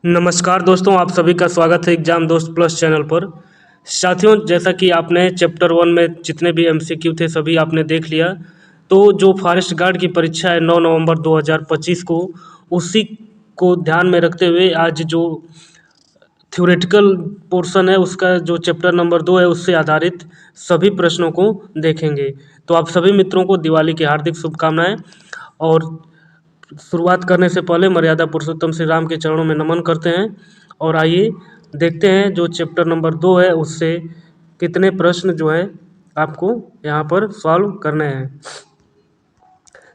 नमस्कार दोस्तों, आप सभी का स्वागत है एग्जाम दोस्त प्लस चैनल पर। साथियों, जैसा कि आपने चैप्टर 1 में जितने भी एमसीक्यू थे सभी आपने देख लिया। तो जो फॉरेस्ट गार्ड की परीक्षा है 9 नवंबर 2025 को, उसी को ध्यान में रखते हुए आज जो थ्योरेटिकल पोर्शन है उसका जो चैप्टर नंबर 2 है उससे आधारित सभी प्रश्नों को देखेंगे। तो आप सभी मित्रों को दिवाली की हार्दिक शुभकामनाएं। और शुरुआत करने से पहले मर्यादा पुरुषोत्तम श्री राम के चरणों में नमन करते हैं। और आइए देखते हैं जो चैप्टर नंबर 2 है उससे कितने प्रश्न जो है आपको यहाँ पर सॉल्व करने हैं।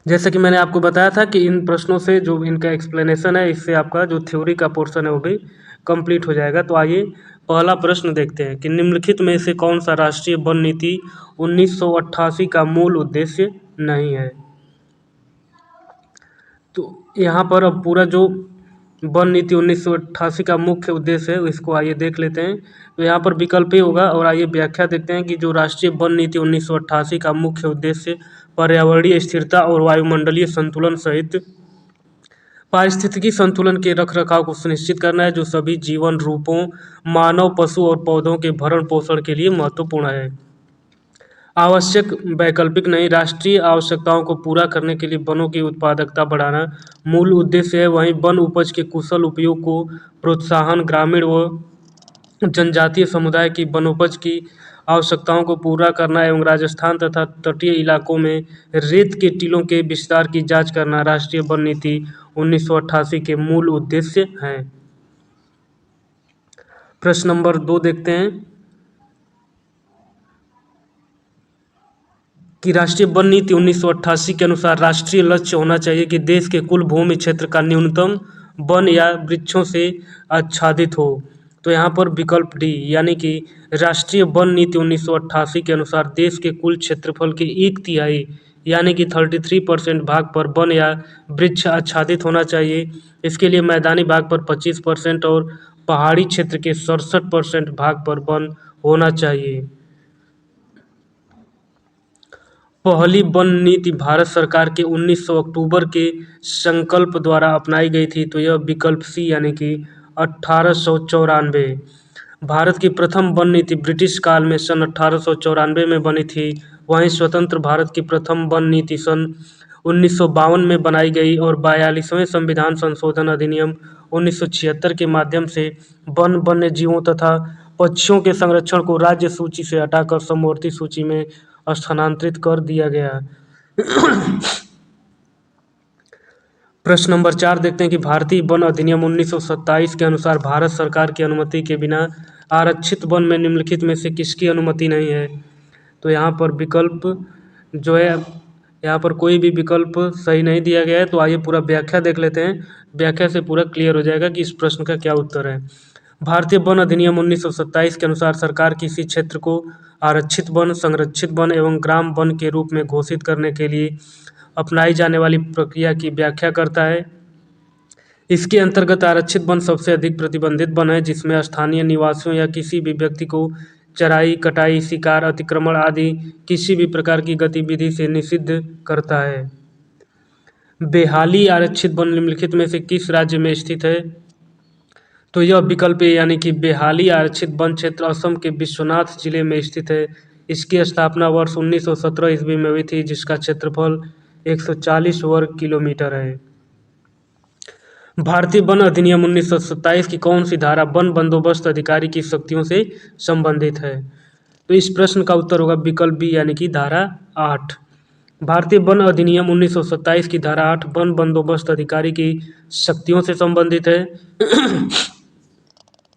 जैसे कि मैंने आपको बताया था कि इन प्रश्नों से जो इनका एक्सप्लेनेशन है इससे आपका जो थ्योरी का पोर्शन है वो भी कंप्लीट हो जाएगा। तो आइए पहला प्रश्न देखते हैं कि निम्नलिखित में से कौन सा राष्ट्रीय वन नीति 1988 का मूल उद्देश्य नहीं है। तो यहाँ पर अब पूरा जो वन नीति 1988 का मुख्य उद्देश्य है इसको आइए देख लेते हैं। तो यहाँ पर विकल्प ही होगा और आइए व्याख्या देखते हैं कि जो राष्ट्रीय वन नीति 1988 का मुख्य उद्देश्य पर्यावरणीय स्थिरता और वायुमंडलीय संतुलन सहित पारिस्थितिकी संतुलन के रखरखाव को सुनिश्चित करना है, जो सभी जीवन रूपों मानव, पशु और पौधों के भरण पोषण के लिए महत्वपूर्ण है। आवश्यक वैकल्पिक नहीं, राष्ट्रीय आवश्यकताओं को पूरा करने के लिए वनों की उत्पादकता बढ़ाना मूल उद्देश्य है। वहीं वन उपज के कुशल उपयोग को प्रोत्साहन, ग्रामीण व जनजातीय समुदाय की वनोपज की आवश्यकताओं को पूरा करना एवं राजस्थान तथा तटीय इलाकों में रेत के टीलों के विस्तार की जांच करना राष्ट्रीय वन नीति 1988 के मूल उद्देश्य हैं। प्रश्न नंबर 2 देखते हैं कि राष्ट्रीय वन नीति 1988 के अनुसार राष्ट्रीय लक्ष्य होना चाहिए कि देश के कुल भूमि क्षेत्र का न्यूनतम वन या वृक्षों से आच्छादित हो। तो यहाँ पर विकल्प डी यानी कि राष्ट्रीय वन नीति 1988 के अनुसार देश के कुल क्षेत्रफल के 1/3 यानी कि 33% भाग पर वन या वृक्ष आच्छादित होना चाहिए। इसके लिए मैदानी भाग पर 25% और पहाड़ी क्षेत्र के 67% भाग पर वन होना चाहिए। पहली वन नीति भारत सरकार के 1900 अक्टूबर के संकल्प द्वारा अपनाई गई थी। तो यह विकल्प सी यानी कि 1894। भारत की प्रथम वन नीति ब्रिटिश काल में सन 1894 में बनी थी। वहीं स्वतंत्र भारत की प्रथम वन नीति सन 1952 में बनाई गई और 42वें संविधान संशोधन अधिनियम 1976 के माध्यम से वन्य जीवों तथा पक्षियों के संरक्षण को राज्य सूची से हटाकर समवर्ती सूची में स्थानांतरित कर दिया गया। प्रश्न नंबर 4 देखते हैं कि भारतीय वन अधिनियम 1927 के अनुसार भारत सरकार की अनुमति के बिना आरक्षित वन में निम्नलिखित में से किसकी अनुमति नहीं है। तो यहाँ पर विकल्प जो है यहाँ पर कोई भी विकल्प सही नहीं दिया गया है। तो आइए पूरा व्याख्या देख लेते हैं। व्याख्या से पूरा क्लियर हो जाएगा कि इस प्रश्न का क्या उत्तर है। भारतीय वन अधिनियम 1927 के अनुसार सरकार किसी क्षेत्र को आरक्षित वन, संरक्षित वन एवं ग्राम वन के रूप में घोषित करने के लिए अपनाई जाने वाली प्रक्रिया की व्याख्या करता है। इसके अंतर्गत आरक्षित वन सबसे अधिक प्रतिबंधित वन है, जिसमें स्थानीय निवासियों या किसी भी व्यक्ति को चराई, कटाई, शिकार, अतिक्रमण आदि किसी भी प्रकार की गतिविधि से निषिद्ध करता है। बेहाली आरक्षित वन निम्नलिखित में से किस राज्य में स्थित है। तो यह विकल्प है यानी कि बेहाली आरक्षित वन क्षेत्र असम के विश्वनाथ जिले में स्थित है। इसकी स्थापना वर्ष 1917 ईस्वी में हुई थी, जिसका क्षेत्रफल 140 वर्ग किलोमीटर है। भारतीय वन अधिनियम 1927 की कौन सी धारा वन बंदोबस्त अधिकारी की शक्तियों से संबंधित है। तो इस प्रश्न का उत्तर होगा विकल्प बी यानी कि धारा 8। भारतीय वन अधिनियम 1927 की धारा 8 वन बंदोबस्त अधिकारी की शक्तियों से संबंधित है।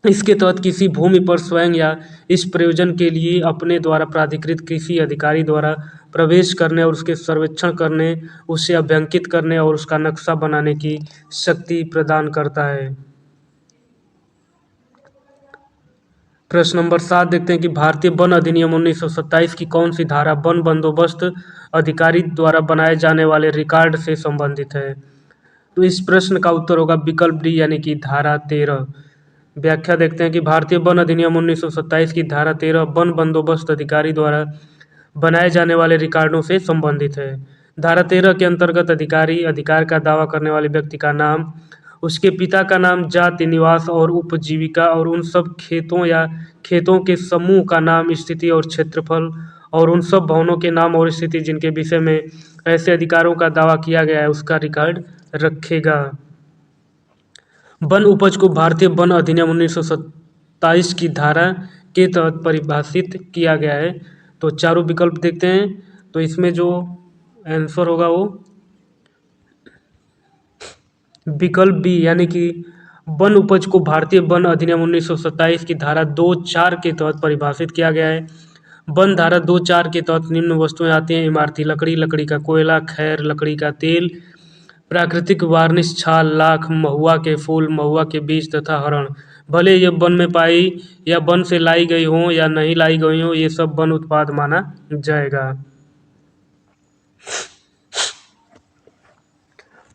इसके तहत किसी भूमि पर स्वयं या इस प्रयोजन के लिए अपने द्वारा प्राधिकृत कृषि अधिकारी द्वारा प्रवेश करने और उसके सर्वेक्षण करने, उसे अभ्यंकित करने और उसका नक्शा बनाने की शक्ति प्रदान करता है। प्रश्न नंबर 7 देखते हैं कि भारतीय वन अधिनियम 1927 की कौन सी धारा वन बंदोबस्त अधिकारी द्वारा बनाए जाने वाले रिकॉर्ड से संबंधित है। तो इस प्रश्न का उत्तर होगा विकल्प डी यानी कि धारा 13। व्याख्या देखते हैं कि भारतीय वन अधिनियम 1927 की धारा 13 वन बंदोबस्त अधिकारी द्वारा बनाए जाने वाले रिकॉर्डों से संबंधित है। धारा 13 के अंतर्गत अधिकारी अधिकार का दावा करने वाले व्यक्ति का नाम, उसके पिता का नाम, जाति, निवास और उपजीविका और उन सब खेतों या खेतों के समूह का नाम, स्थिति और क्षेत्रफल और उन सब भवनों के नाम और स्थिति जिनके विषय में ऐसे अधिकारों का दावा किया गया है उसका रिकॉर्ड रखेगा। वन उपज को भारतीय वन अधिनियम 1927 की धारा के तहत परिभाषित किया गया है। तो चारों विकल्प देखते हैं। तो इसमें जो आंसर होगा वो विकल्प बी यानी कि वन उपज को भारतीय वन अधिनियम 1927 की धारा 2(4) के तहत परिभाषित किया गया है। वन धारा 2(4) के तहत निम्न वस्तुएं आती हैं: इमारती लकड़ी, लकड़ी का कोयला, खैर, लकड़ी का तेल, प्राकृतिक वार्निश, छाल, लाख, महुआ के फूल, महुआ के बीज तथा हरण। भले ये वन में पाई या वन से लाई गई हो या नहीं लाई गई हो, ये सब वन उत्पाद माना जाएगा।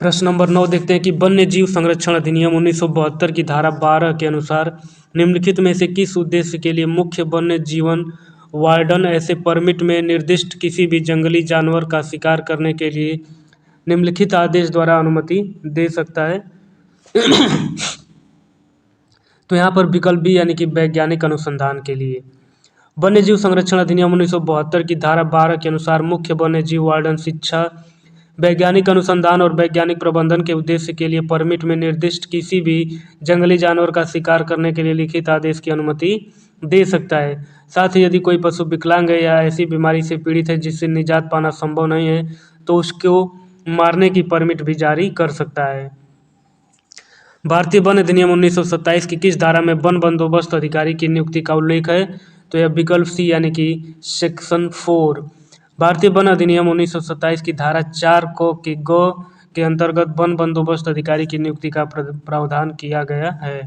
प्रश्न नंबर 9 देखते हैं कि वन्य जीव संरक्षण अधिनियम 1972 की धारा 12 के अनुसार निम्नलिखित में से किस उद्देश्य के लिए मुख्य वन्य जीवन वार्डन ऐसे परमिट में निर्दिष्ट किसी भी जंगली जानवर का शिकार करने के लिए निम्नलिखित आदेश द्वारा अनुमति दे सकता है? तो यहाँ पर विकल्प बी यानी कि वैज्ञानिक अनुसंधान के लिए। वन्य जीव संरक्षण अधिनियम 1972 की धारा 12 के अनुसार मुख्य वन्य जीव वार्डन शिक्षा, वैज्ञानिक अनुसंधान और वैज्ञानिक प्रबंधन के उद्देश्य के लिए परमिट में निर्दिष्ट किसी भी जंगली जानवर का शिकार करने के लिए लिखित आदेश की अनुमति दे सकता है। साथ ही यदि कोई पशु विकलांग है या ऐसी बीमारी से पीड़ित है जिससे निजात पाना संभव नहीं है तो उसको मारने की परमिट भी जारी कर सकता है। भारतीय वन अधिनियम 1927 की किस धारा में वन बंदोबस्त अधिकारी की नियुक्ति का उल्लेख है? तो यह विकल्प सी यानी कि सेक्शन 4। भारतीय वन अधिनियम 1927 की धारा 4 को के ग के अंतर्गत वन बंदोबस्त अधिकारी की नियुक्ति का प्रावधान किया गया है।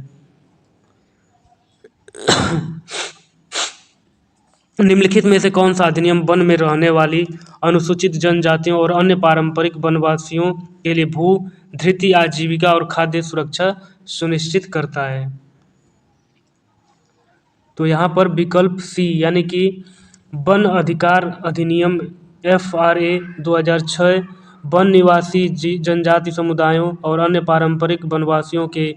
निम्नलिखित में से कौन सा अधिनियम वन में रहने वाली अनुसूचित जनजातियों और अन्य पारंपरिक वनवासियों के लिए भू धृति, आजीविका और खाद्य सुरक्षा सुनिश्चित करता है? तो यहाँ पर विकल्प सी यानी कि वन अधिकार अधिनियम FRA 2006 वन निवासी जनजाति समुदायों और अन्य पारंपरिक वनवासियों के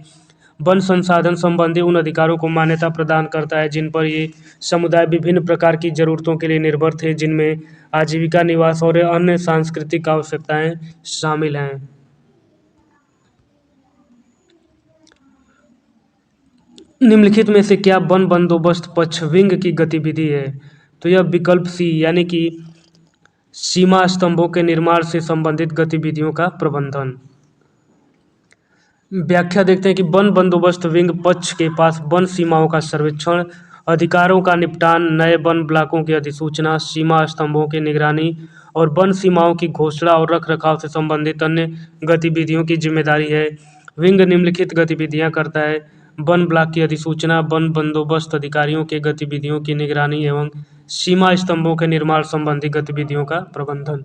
वन संसाधन संबंधी उन अधिकारों को मान्यता प्रदान करता है जिन पर ये समुदाय विभिन्न प्रकार की जरूरतों के लिए निर्भर थे, जिनमें आजीविका, निवास और अन्य सांस्कृतिक आवश्यकताएं शामिल हैं। निम्नलिखित में से क्या वन बंदोबस्त पक्ष विंग की गतिविधि है? तो यह विकल्प सी यानी कि सीमा स्तंभों के निर्माण से संबंधित गतिविधियों का प्रबंधन। व्याख्या देखते हैं कि वन बंदोबस्त विंग पक्ष के पास वन सीमाओं का सर्वेक्षण, अधिकारों का निपटान, नए वन ब्लॉकों की अधिसूचना, सीमा स्तंभों की निगरानी और वन सीमाओं की घोषणा और रखरखाव से संबंधित अन्य गतिविधियों की जिम्मेदारी है। विंग निम्नलिखित गतिविधियां करता है: वन ब्लॉक की अधिसूचना, वन बंदोबस्त अधिकारियों के गतिविधियों की निगरानी एवं सीमा स्तंभों के निर्माण संबंधी गतिविधियों का प्रबंधन।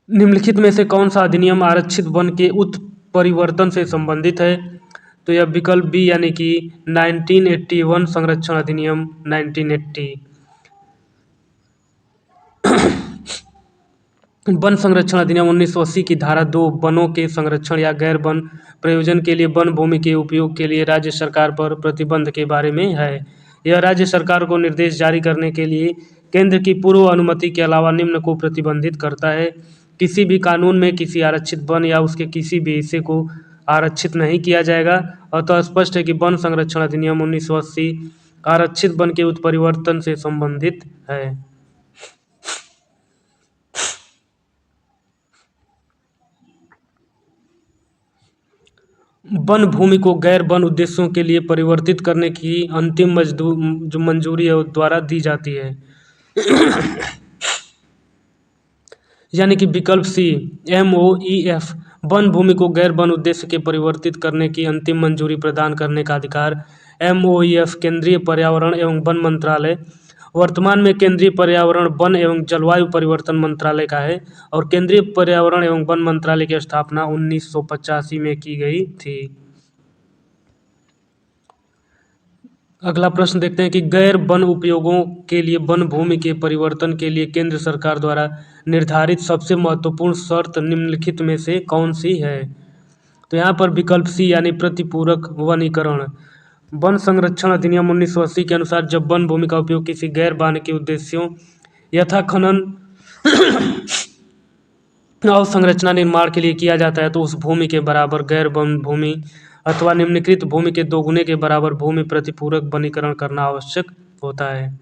निम्नलिखित में से कौन सा अधिनियम आरक्षित वन के उत्परिवर्तन से संबंधित है? तो यह विकल्प बी यानी कि 1981 संरक्षण अधिनियम 1980। वन संरक्षण अधिनियम 1980 की धारा 2 वनों के संरक्षण या गैर वन प्रयोजन के लिए वन भूमि के उपयोग के लिए राज्य सरकार पर प्रतिबंध के बारे में है। यह राज्य सरकार को निर्देश जारी करने के लिए केंद्र की पूर्व अनुमति के अलावा निम्न को प्रतिबंधित करता है: किसी भी कानून में किसी आरक्षित वन या उसके किसी भी हिस्से को आरक्षित नहीं किया जाएगा। अतः स्पष्ट है कि वन संरक्षण अधिनियम 1980 आरक्षित वन के उत्परिवर्तन से संबंधित है। वन भूमि को गैर वन उद्देश्यों के लिए परिवर्तित करने की अंतिम मंजूरी द्वारा दी जाती है। यानी कि विकल्प सी MOEF वन भूमि को गैर वन उद्देश्य के परिवर्तित करने की अंतिम मंजूरी प्रदान करने का अधिकार MOEF केंद्रीय पर्यावरण एवं वन मंत्रालय, वर्तमान में केंद्रीय पर्यावरण, वन एवं जलवायु परिवर्तन मंत्रालय का है और केंद्रीय पर्यावरण एवं वन मंत्रालय की स्थापना 1985 में की गई थी। अगला प्रश्न देखते हैं कि गैर वन उपयोगों के लिए वन भूमि के परिवर्तन के लिए केंद्र सरकार द्वारा निर्धारित सबसे महत्वपूर्ण शर्त निम्नलिखित में से कौन सी है। तो यहाँ पर विकल्प सी यानी प्रतिपूरक वनीकरण। वन संरक्षण अधिनियम 1980 के अनुसार जब वन भूमि का उपयोग किसी गैर वानिकी उद्देश्यों यथा खनन और संरचना निर्माण के लिए किया जाता है तो उस भूमि के बराबर गैर वन भूमि अथवा निम्नलिखित भूमि के दोगुने के बराबर भूमि प्रतिपूरक वनीकरण करना आवश्यक होता है।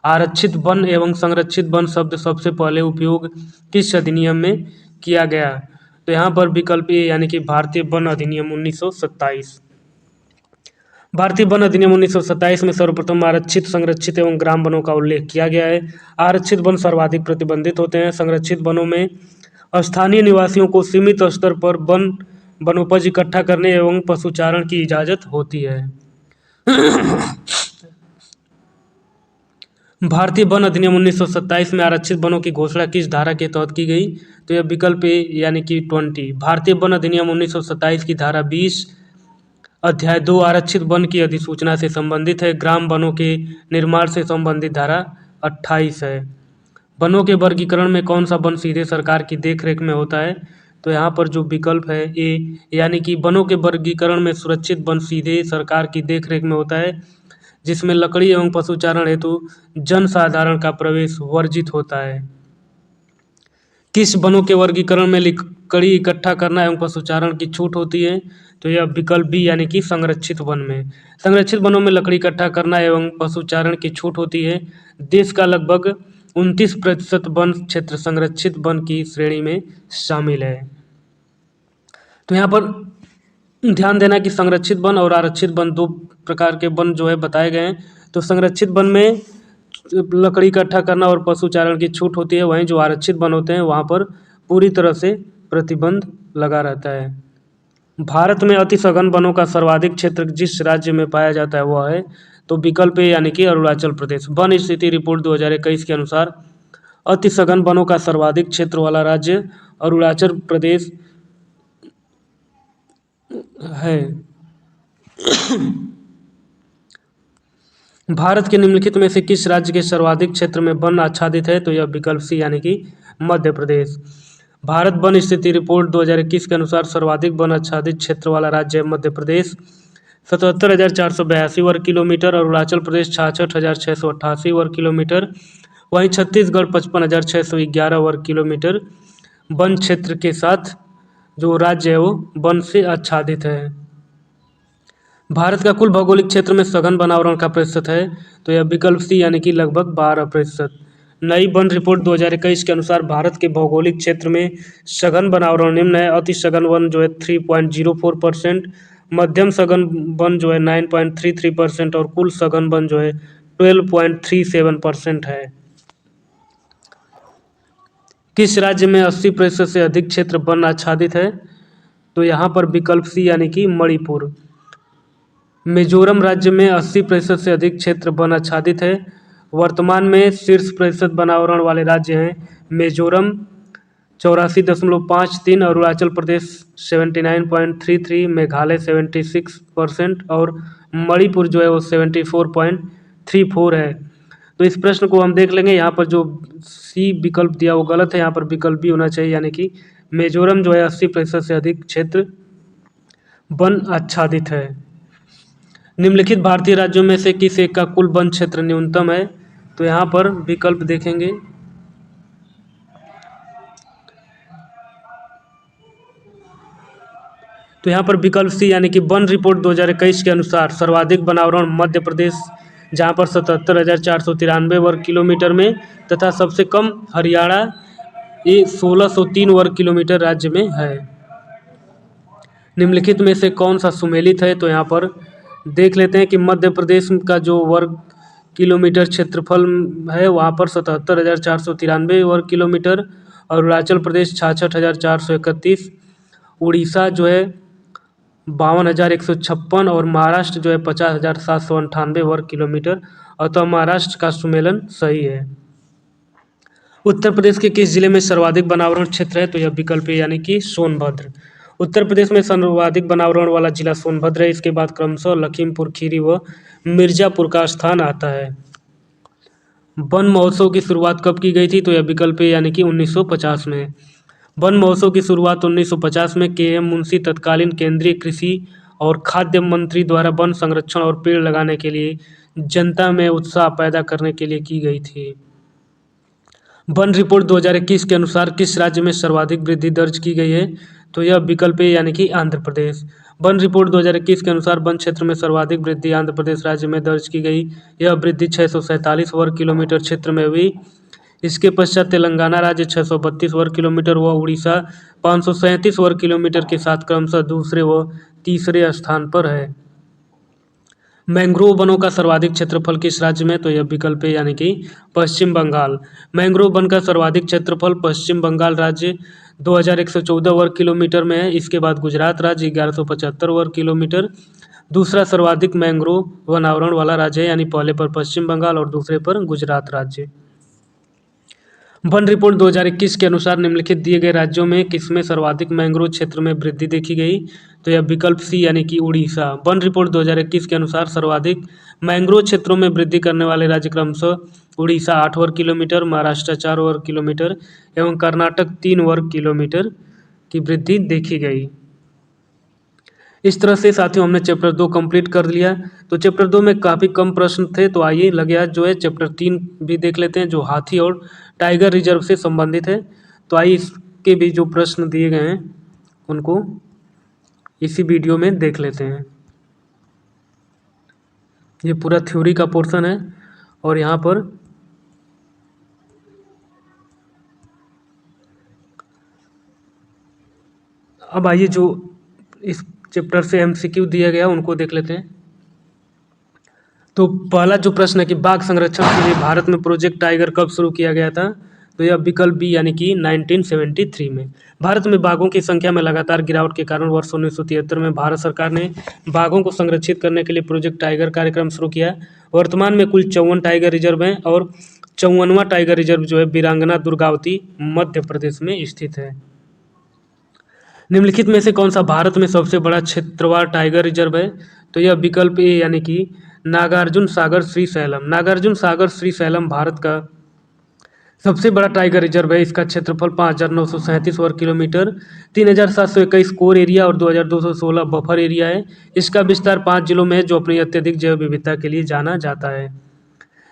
आरक्षित वन एवं संरक्षित वन शब्द सबसे पहले उपयोग किस अधिनियम में किया गया। तो यहाँ पर विकल्प ए यानी कि भारतीय वन अधिनियम 1927। भारतीय वन अधिनियम 1927 में सर्वप्रथम आरक्षित संरक्षित एवं ग्राम वनों का उल्लेख किया गया है। आरक्षित वन सर्वाधिक प्रतिबंधित होते हैं। संरक्षित वनों में स्थानीय निवासियों को सीमित स्तर पर वनोपज इकट्ठा करने एवं पशुचारण की इजाज़त होती है। भारतीय वन अधिनियम 1927 में आरक्षित वनों की घोषणा किस धारा के तहत की गई। तो यह विकल्प ए यानी कि 20। भारतीय वन अधिनियम 1927 की धारा 20 अध्याय 2 आरक्षित वन की अधिसूचना से संबंधित है। ग्राम वनों के निर्माण से संबंधित धारा 28 है। वनों के वर्गीकरण में कौन सा वन सीधे सरकार की देखरेख में होता है। तो यहाँ पर जो विकल्प है ए यानी कि वनों के वर्गीकरण में सुरक्षित वन सीधे सरकार की देखरेख में होता है, जिसमें लकड़ी एवं पशुचारण हेतु जनसाधारण का प्रवेश वर्जित होता है। किस वनों के वर्गीकरण में लकड़ी इकट्ठा करना एवं पशुचारण की छूट होती है। तो यह विकल्प बी यानी कि संरक्षित वन में। संरक्षित वनों में लकड़ी इकट्ठा करना एवं पशुचारण की छूट होती है। देश का लगभग 29% वन क्षेत्र संरक्षित वन की श्रेणी में शामिल है। तो यहाँ पर ध्यान देना कि संरक्षित वन और आरक्षित वन दो प्रकार के वन जो है बताए गए हैं। तो संरक्षित वन में लकड़ी इकट्ठा करना और पशुचारण की छूट होती है, वहीं जो आरक्षित वन होते हैं वहाँ पर पूरी तरह से प्रतिबंध लगा रहता है। भारत में अति सघन वनों का सर्वाधिक क्षेत्र जिस राज्य में पाया जाता है वह है। तो विकल्प ए यानी कि अरुणाचल प्रदेश। वन स्थिति रिपोर्ट 2021 के अनुसार अति सघन वनों का सर्वाधिक क्षेत्र वाला राज्य अरुणाचल प्रदेश है। भारत के निम्नलिखित में से किस राज्य के सर्वाधिक क्षेत्र में वन आच्छादित है। तो यह विकल्प सी यानी कि मध्य प्रदेश। भारत वन स्थिति रिपोर्ट 2021 के अनुसार सर्वाधिक वन आच्छादित क्षेत्र वाला राज्य है मध्य प्रदेश, 77,482 वर्ग किलोमीटर। अरुणाचल प्रदेश 66,688 वर्ग किलोमीटर। वहीं छत्तीसगढ़ 55,611 वर्ग किलोमीटर वन क्षेत्र के साथ जो राज्य है वो वन से आच्छादित है। भारत का कुल भौगोलिक क्षेत्र में सघन वनावरण का प्रतिशत है। तो यह विकल्प सी यानी कि लगभग 12%। नई वन रिपोर्ट 2021 के अनुसार भारत के भौगोलिक क्षेत्र में सघन वनावरण निम्न है। अति सघन वन जो है 3.04%, मध्यम सघन वन जो है 9.33% और कुल सघन वन जो है 12.37% है। किस राज्य में 80% से अधिक क्षेत्र वन आच्छादित है। तो यहाँ पर विकल्प सी यानी कि मणिपुर। मिजोरम राज्य में 80% से अधिक क्षेत्र वन आच्छादित है। वर्तमान में शीर्ष प्रतिशत वनावरण वाले राज्य हैं मिजोरम 84.53, अरुणाचल प्रदेश 79.33, मेघालय 76% और मणिपुर जो है वो 74.34 है। तो इस प्रश्न को हम देख लेंगे। यहाँ पर जो सी विकल्प दिया वो गलत है, यहाँ पर विकल्प भी होना चाहिए, यानी कि मिजोरम जो है 80% से अधिक क्षेत्र वन आच्छादित है। निम्नलिखित भारतीय राज्यों में से किस एक का कुल वन क्षेत्र न्यूनतम है। तो यहाँ पर विकल्प देखेंगे। तो यहाँ पर विकल्प सी यानी कि वन रिपोर्ट 2021 के अनुसार सर्वाधिक वनावरण मध्य प्रदेश जहाँ पर 77,493 वर्ग किलोमीटर में तथा सबसे कम हरियाणा ये 1603 वर्ग किलोमीटर राज्य में है। निम्नलिखित में से कौन सा सुमेलित है। तो यहाँ पर देख लेते हैं कि मध्य प्रदेश का जो वर्ग किलोमीटर क्षेत्रफल है वहाँ पर 77,493 वर्ग किलोमीटर, अरुणाचल प्रदेश 66,431, उड़ीसा जो है 52,156 और महाराष्ट्र जो है 50,798 वर्ग किलोमीटर। अतः महाराष्ट्र का सुमेलन सही है। उत्तर प्रदेश के किस जिले में सर्वाधिक वनावरण क्षेत्र है। तो यह विकल्प है यानी कि सोनभद्र। उत्तर प्रदेश में सर्वाधिक वनावरण वाला जिला सोनभद्र है। इसके बाद क्रमशः लखीमपुर खीरी व मिर्जापुर का स्थान आता है। वन महोत्सव की शुरुआत कब की गई थी? तो यह विकल्प है यानी कि 1950 में। वन महोत्सव की शुरुआत 1950 में के.एम. मुंशी तत्कालीन केंद्रीय कृषि और खाद्य मंत्री द्वारा वन संरक्षण और पेड़ लगाने के लिए जनता में उत्साह पैदा करने के लिए की गई थी। वन रिपोर्ट 2021 के अनुसार किस राज्य में सर्वाधिक वृद्धि दर्ज की गई है? तो यह विकल्प है यानी कि आंध्र प्रदेश। वन रिपोर्ट 2021 के अनुसार वन क्षेत्र में सर्वाधिक वृद्धि आंध्र प्रदेश राज्य में दर्ज की गई। यह वृद्धि 647 वर्ग किलोमीटर क्षेत्र में हुई। इसके पश्चात तेलंगाना राज्य 632 वर्ग किलोमीटर व उड़ीसा 537 वर्ग किलोमीटर के साथ क्रमशः दूसरे व तीसरे स्थान पर है। मैंग्रोव वनों का सर्वाधिक क्षेत्रफल किस राज्य में? तो यह विकल्प है यानी कि पश्चिम बंगाल। मैंग्रोव वन का सर्वाधिक क्षेत्रफल पश्चिम बंगाल राज्य 2114 वर्ग किलोमीटर में है। इसके बाद गुजरात राज्य 1175 वर्ग किलोमीटर दूसरा सर्वाधिक मैंग्रोव वनावरण वाला राज्य है, यानी पहले पर पश्चिम बंगाल और दूसरे पर गुजरात राज्य। वन रिपोर्ट 2021 के अनुसार निम्नलिखित दिए गए राज्यों में किसमें सर्वाधिक मैंग्रोव क्षेत्र में वृद्धि देखी गई? तो यह विकल्प सी यानी कि उड़ीसा। वन रिपोर्ट 2021 के अनुसार सर्वाधिक मैंग्रोव क्षेत्रों में वृद्धि करने वाले राज्य क्रमशः उड़ीसा 8 वर्ग किलोमीटर, महाराष्ट्र 4 वर्ग किलोमीटर एवं कर्नाटक 3 वर्ग किलोमीटर की वृद्धि देखी गई। इस तरह से साथियों हमने चैप्टर 2 कंप्लीट कर लिया। तो चैप्टर 2 में काफ़ी कम प्रश्न थे, तो आइए लगे आज जो है चैप्टर 3 भी देख लेते हैं, जो हाथी और टाइगर रिजर्व से संबंधित है। तो आइए इसके भी जो प्रश्न दिए गए हैं उनको इसी वीडियो में देख लेते हैं। ये पूरा थ्योरी का पोर्शन है और यहाँ पर अब आइए जो इस चैप्टर से एमसीक्यू दिया गया उनको देख लेते हैं। तो पहला जो प्रश्न है कि बाघ संरक्षण के लिए भारत में प्रोजेक्ट टाइगर कब शुरू किया गया था? तो यह विकल्प बी यानी कि 1973 में। भारत में बाघों की संख्या में लगातार गिरावट के कारण वर्ष 1973 में भारत सरकार ने बाघों को संरक्षित करने के लिए प्रोजेक्ट टाइगर कार्यक्रम शुरू किया। वर्तमान में कुल 54 टाइगर रिजर्व हैं और 54वां टाइगर रिजर्व जो है वीरांगना दुर्गावती मध्य प्रदेश में स्थित है। निम्नलिखित में से कौन सा भारत में सबसे बड़ा क्षेत्रवार टाइगर रिजर्व है? तो यह विकल्प ए यानी कि नागार्जुन सागर श्रीशैलम। नागार्जुन सागर श्रीशैलम भारत का सबसे बड़ा टाइगर रिजर्व है। इसका क्षेत्रफल 5,937 वर्ग किलोमीटर, 3,721 कोर एरिया और 2,216 बफर एरिया है। इसका विस्तार 5 जिलों में है जो अपनी अत्यधिक जैव विविधता के लिए जाना जाता है।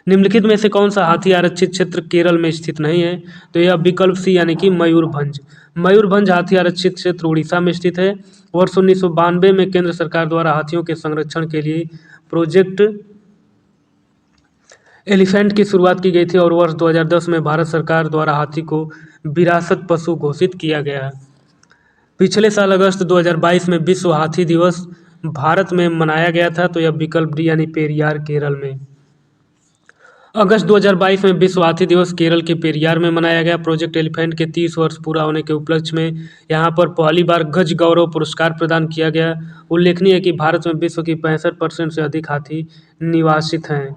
निम्नलिखित में से कौन सा हाथी आरक्षित क्षेत्र केरल में स्थित नहीं है? तो यह विकल्प सी यानी कि मयूरभंज। मयूरभंज हाथी आरक्षित क्षेत्र उड़ीसा में स्थित है। वर्ष 1992 में केंद्र सरकार द्वारा हाथियों के संरक्षण के लिए प्रोजेक्ट एलिफेंट की शुरुआत की गई थी और वर्ष 2010 में भारत सरकार द्वारा हाथी को विरासत पशु घोषित किया गया। पिछले साल अगस्त 2022 में विश्व हाथी दिवस भारत में मनाया गया था। तो यह विकल्प डी यानी पेरियार केरल में। अगस्त 2022 में विश्व हाथी दिवस केरल के पेरियार में मनाया गया। प्रोजेक्ट एलिफेंट के 30 वर्ष पूरा होने के उपलक्ष्य में यहाँ पर पहली बार गज गौरव पुरस्कार प्रदान किया गया। उल्लेखनीय है कि भारत में विश्व की 65% से अधिक हाथी निवासित हैं।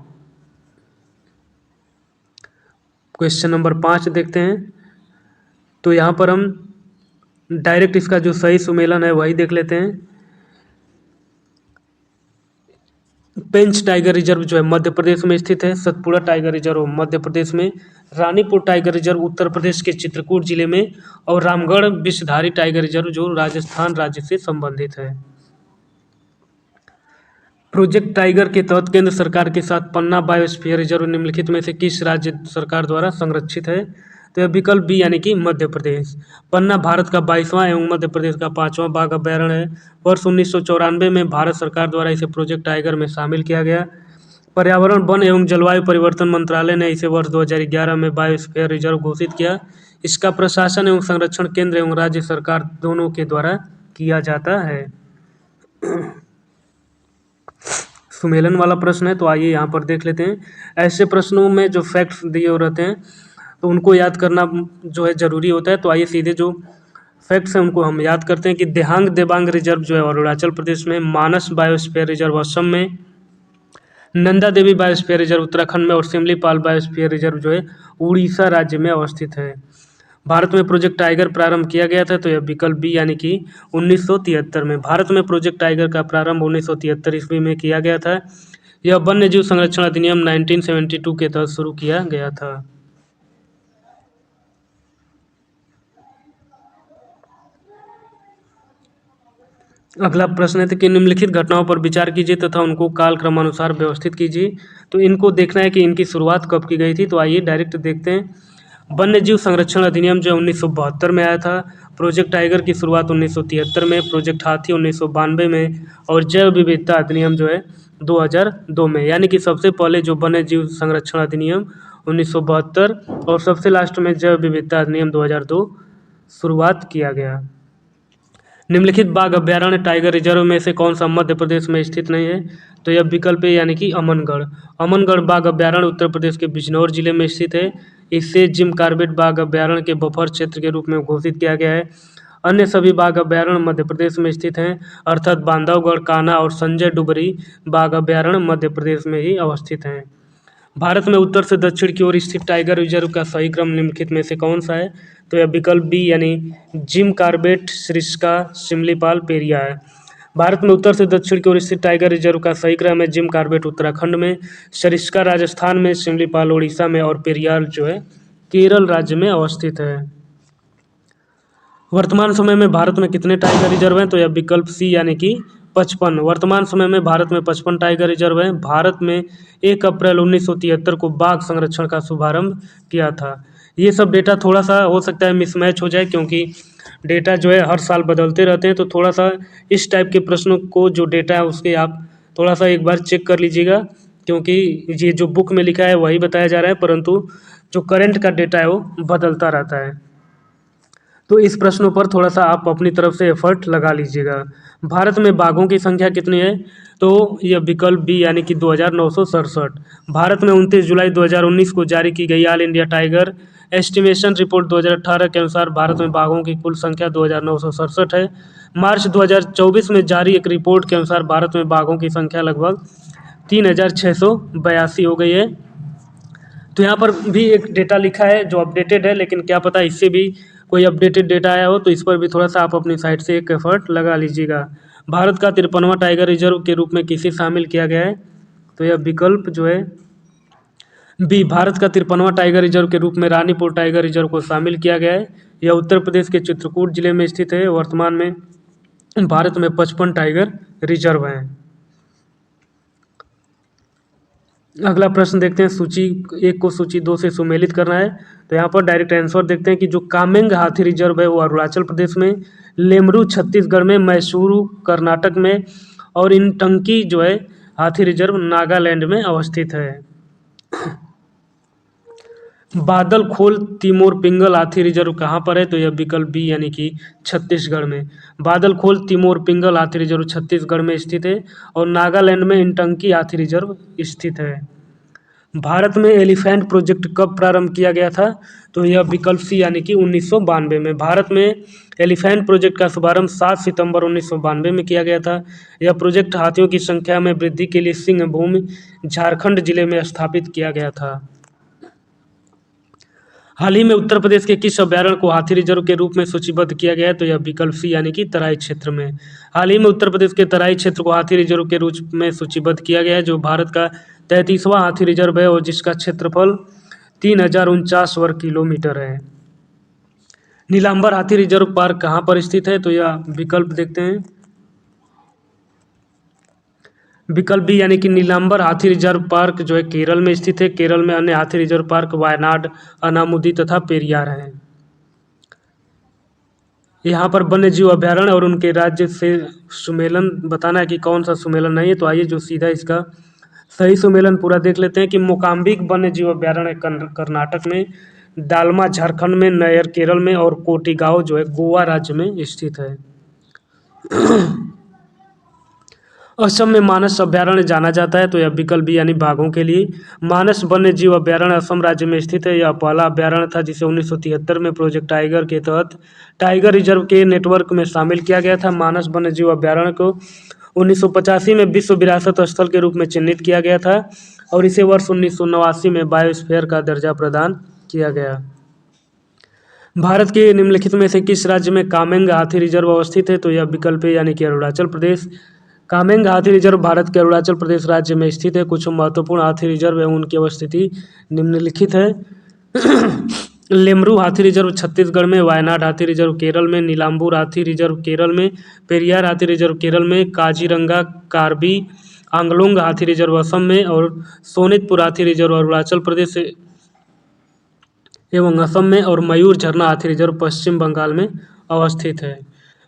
क्वेश्चन नंबर 5 देखते हैं। तो यहाँ पर हम डायरेक्ट इसका जो सही सुमेलन है वही देख लेते हैं। पेंच टाइगर रिजर्व जो है मध्य प्रदेश में स्थित है। सतपुड़ा टाइगर रिजर्व मध्य प्रदेश में, रानीपुर टाइगर रिजर्व उत्तर प्रदेश के चित्रकूट जिले में और रामगढ़ विषधारी टाइगर रिजर्व जो राजस्थान राज्य से संबंधित है। प्रोजेक्ट टाइगर के तहत केंद्र सरकार के साथ पन्ना बायोस्फीयर रिजर्व निम्नलिखित में से किस राज्य सरकार द्वारा संरक्षित है? तो यह विकल्प बी यानी कि मध्य प्रदेश। पन्ना भारत का 22वां एवं मध्य प्रदेश का 5वां बाघ अभ्यारण्य है। वर्ष 1994 में भारत सरकार द्वारा इसे प्रोजेक्ट टाइगर में शामिल किया गया। पर्यावरण, वन एवं जलवायु परिवर्तन मंत्रालय ने इसे वर्ष 2011 में बायोस्फीयर रिजर्व घोषित किया। इसका प्रशासन एवं संरक्षण केंद्र एवं राज्य सरकार दोनों के द्वारा किया जाता है। सुमेलन वाला प्रश्न है, तो आइए यहाँ पर देख लेते हैं। ऐसे प्रश्नों में जो फैक्ट्स दिए हो रहते हैं तो उनको याद करना जो है ज़रूरी होता है। तो आइए सीधे जो फैक्ट्स हैं उनको हम याद करते हैं कि देहांग देबांग रिजर्व जो है अरुणाचल प्रदेश में, मानस बायोस्फीयर रिजर्व असम में, नंदा देवी बायोस्फीयर रिजर्व उत्तराखंड में और सिमलीपाल बायोस्फीयर रिजर्व जो है उड़ीसा राज्य में अवस्थित है। भारत में प्रोजेक्ट टाइगर प्रारंभ किया गया था? तो यह विकल्प बी यानी कि 1973 में। भारत में प्रोजेक्ट टाइगर का प्रारंभ 1973 ईस्वी में किया गया था। यह वन्य जीव संरक्षण अधिनियम 1972 के तहत शुरू किया गया था। अगला प्रश्न है कि निम्नलिखित घटनाओं पर विचार कीजिए तथा उनको कालक्रमानुसार व्यवस्थित कीजिए। तो इनको देखना है कि इनकी शुरुआत कब की गई थी। तो आइए डायरेक्ट देखते हैं। वन्य जीव संरक्षण अधिनियम जो 1972 में आया था। प्रोजेक्ट टाइगर की शुरुआत 1973 में, प्रोजेक्ट हाथी 1992 में और जैव विविधता अधिनियम जो है 2002 में। यानी कि सबसे पहले जो वन्य जीव संरक्षण अधिनियम 1972 और सबसे लास्ट में जैव विविधता अधिनियम 2002 शुरुआत किया गया। निम्नलिखित बाघ अभ्यारण्य टाइगर रिजर्व में से कौन सा मध्य प्रदेश में स्थित नहीं है? तो यह विकल्प है यानी कि अमनगढ़। अमनगढ़ बाघ अभ्यारण्य उत्तर प्रदेश के बिजनौर जिले में स्थित है। इसे जिम कॉर्बेट बाघ अभ्यारण्य के बफर क्षेत्र के रूप में घोषित किया गया है। अन्य सभी बाघ अभ्यारण्य मध्य प्रदेश में स्थित हैं, अर्थात बांधवगढ़, कान्हा और संजय डुबरी बाघ अभ्यारण्य मध्य प्रदेश में ही अवस्थित हैं। भारत में उत्तर से दक्षिण की ओर स्थित टाइगर रिजर्व का सही क्रम निम्नलिखित में से कौन सा है? तो यह विकल्प बी यानी जिम कॉर्बेट, सरिस्का, सिमलीपाल, पेरिया है। भारत में उत्तर से दक्षिण की ओर स्थित टाइगर रिजर्व का सही क्रम है जिम कॉर्बेट उत्तराखंड में, सरिस्का राजस्थान में, सिमलीपाल उड़ीसा में और पेरियार जो है केरल राज्य में अवस्थित है। वर्तमान समय में भारत में कितने टाइगर रिजर्व हैं? तो यह विकल्प सी यानी कि 55। वर्तमान समय में भारत में 55 टाइगर रिजर्व हैं। भारत में 1 अप्रैल 1973 को बाघ संरक्षण का शुभारंभ किया था। ये सब डेटा थोड़ा सा हो सकता है मिसमैच हो जाए, क्योंकि डेटा जो है हर साल बदलते रहते हैं। तो थोड़ा सा इस टाइप के प्रश्नों को जो डेटा है उसके आप थोड़ा सा एक बार चेक कर लीजिएगा, क्योंकि ये जो बुक में लिखा है वही बताया जा रहा है, परंतु जो करंट का डेटा है वो बदलता रहता है। तो इस प्रश्नों पर थोड़ा सा आप अपनी तरफ से एफर्ट लगा लीजिएगा। भारत में बाघों की संख्या कितनी है? तो यह विकल्प बी यानी कि 2967। भारत में 29 जुलाई 2019 को जारी की गई all India tiger estimation report 2018 के अनुसार भारत में बाघों की कुल संख्या 2967 है। मार्च 2024 में जारी एक रिपोर्ट के अनुसार भारत में बाघों की संख्या लगभग 3682 हो गई है। तो यहाँ पर भी एक डेटा लिखा है जो अपडेटेड है, लेकिन क्या पता इससे भी कोई अपडेटेड डेटा आया हो, तो इस पर भी थोड़ा सा आप अपनी साइड से एक एफर्ट लगा लीजिएगा। भारत का 53वां टाइगर रिजर्व के रूप में किसे शामिल किया गया है? तो यह विकल्प जो है बी, भारत का 53वां टाइगर रिजर्व के रूप में रानीपुर टाइगर रिजर्व को शामिल किया गया है। यह उत्तर प्रदेश के चित्रकूट जिले में स्थित है। वर्तमान में भारत में 55 टाइगर रिजर्व हैं। अगला प्रश्न देखते हैं। सूची 1 को सूची 2 से सुमेलित करना है। तो यहाँ पर डायरेक्ट आंसर देखते हैं कि जो कामेंग हाथी रिजर्व है वो अरुणाचल प्रदेश में, लेमरू छत्तीसगढ़ में, मैसूरू कर्नाटक में और इनटंकी जो है हाथी रिजर्व नागालैंड में अवस्थित है। बादल खोल तिमोर पिंगल हाथी रिजर्व कहाँ पर है? तो यह विकल्प बी यानी कि छत्तीसगढ़ में। बादल खोल तिमोर पिंगल हाथी रिजर्व छत्तीसगढ़ में स्थित है और नागालैंड में इंटंकी हाथी रिजर्व स्थित है। भारत में एलिफेंट प्रोजेक्ट कब प्रारंभ किया गया था? तो यह विकल्प सी यानी कि 1992 में। भारत में एलिफेंट प्रोजेक्ट का शुभारंभ 7 सितंबर 1992 में किया गया था। यह प्रोजेक्ट हाथियों की संख्या में वृद्धि के लिए सिंहभूम झारखंड जिले में स्थापित किया गया था। हाल ही में उत्तर प्रदेश के किस अभ्यारण्य को हाथी रिजर्व के रूप में सूचीबद्ध किया गया है? तो यह विकल्प सी यानी कि तराई क्षेत्र में। हाल ही में उत्तर प्रदेश के तराई क्षेत्र को हाथी रिजर्व के रूप में सूचीबद्ध किया गया है, जो भारत का 33वां हाथी रिजर्व है और जिसका क्षेत्रफल 3049 वर्ग किलोमीटर है। नीलांबर हाथी रिजर्व पार्क कहाँ पर स्थित है? तो यह विकल्प देखते हैं। विकल्प बी यानी कि नीलांबर हाथी रिजर्व पार्क जो है केरल में स्थित है। केरल में अन्य हाथी रिजर्व पार्क वायनाड, अनामुदी तथा पेरियार हैं। यहाँ पर वन्य जीव अभ्यारण्य और उनके राज्य से सुमेलन बताना है कि कौन सा सुमेलन नहीं है। तो आइए जो सीधा इसका सही सुमेलन पूरा देख लेते हैं कि मोकाम्बिक वन्य जीव अभ्यारण्य कर्नाटक में, दालमा झारखंड में, नयर केरल में और कोटिगांव जो है गोवा राज्य में स्थित है। असम में मानस अभ्यारण्य जाना जाता है। तो यह विकल्प बी यानी बाघों के लिए। मानस वन्य जीव अभ्यारण्य असम राज्य में स्थित है। यह पहला अभ्यारण्य था जिसे 1973 में प्रोजेक्ट टाइगर के तहत टाइगर रिजर्व के नेटवर्क में शामिल किया गया था। मानस वन्य जीव अभ्यारण्य को 1985 में विश्व विरासत स्थल के रूप में चिन्हित किया गया था और इसे वर्ष 1989 में बायोस्फीयर का दर्जा प्रदान किया गया। भारत के निम्नलिखित में से किस राज्य में कामेंग हाथी रिजर्व अवस्थित है? तो यह विकल्प है, यानी कि अरुणाचल प्रदेश। कामेंग हाथी रिजर्व भारत के अरुणाचल प्रदेश राज्य में स्थित है। कुछ महत्वपूर्ण हाथी रिजर्व एवं उनकी अवस्थिति निम्नलिखित है। लेमरू हाथी रिजर्व छत्तीसगढ़ में, वायनाड हाथी रिजर्व केरल में, नीलाम्बूर हाथी रिजर्व केरल में, पेरियार हाथी रिजर्व केरल में, काजीरंगा कार्बी आंगलोंग हाथी रिजर्व असम में और सोनितपुर हाथी रिजर्व अरुणाचल प्रदेश एवं असम में और मयूर झरना हाथी रिजर्व पश्चिम बंगाल में अवस्थित है।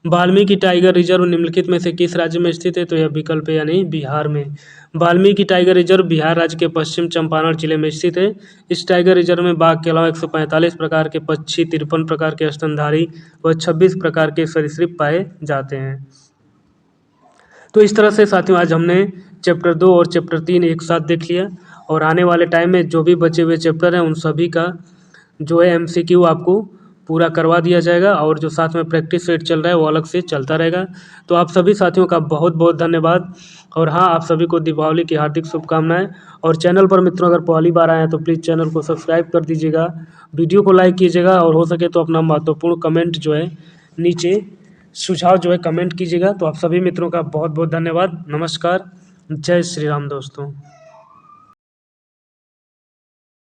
वाल्मीकि टाइगर रिजर्व निम्नलिखित में से किस राज्य में स्थित है? तो यह विकल्प है, यानी बिहार में। वाल्मीकि टाइगर रिजर्व बिहार राज्य के पश्चिम चंपारण जिले में स्थित है। इस टाइगर रिजर्व में बाघ के अलावा 145 प्रकार के पक्षी, 53 प्रकार के स्तनधारी व 26 प्रकार के सरीसृप पाए जाते हैं। तो इस तरह से साथियों आज हमने चैप्टर 2 और चैप्टर 3 एक साथ देख लिया, और आने वाले टाइम में जो भी बचे हुए चैप्टर हैं उन सभी का जो है MCQ आपको पूरा करवा दिया जाएगा, और जो साथ में प्रैक्टिस सेट चल रहा है वो अलग से चलता रहेगा। तो आप सभी साथियों का बहुत बहुत धन्यवाद, और हाँ, आप सभी को दीपावली की हार्दिक शुभकामनाएं। और चैनल पर मित्रों अगर पहली बार आए हैं तो प्लीज़ चैनल को सब्सक्राइब कर दीजिएगा, वीडियो को लाइक कीजिएगा, और हो सके तो अपना महत्वपूर्ण कमेंट जो है नीचे सुझाव जो है कमेंट कीजिएगा। तो आप सभी मित्रों का बहुत बहुत धन्यवाद। नमस्कार, जय श्री राम दोस्तों।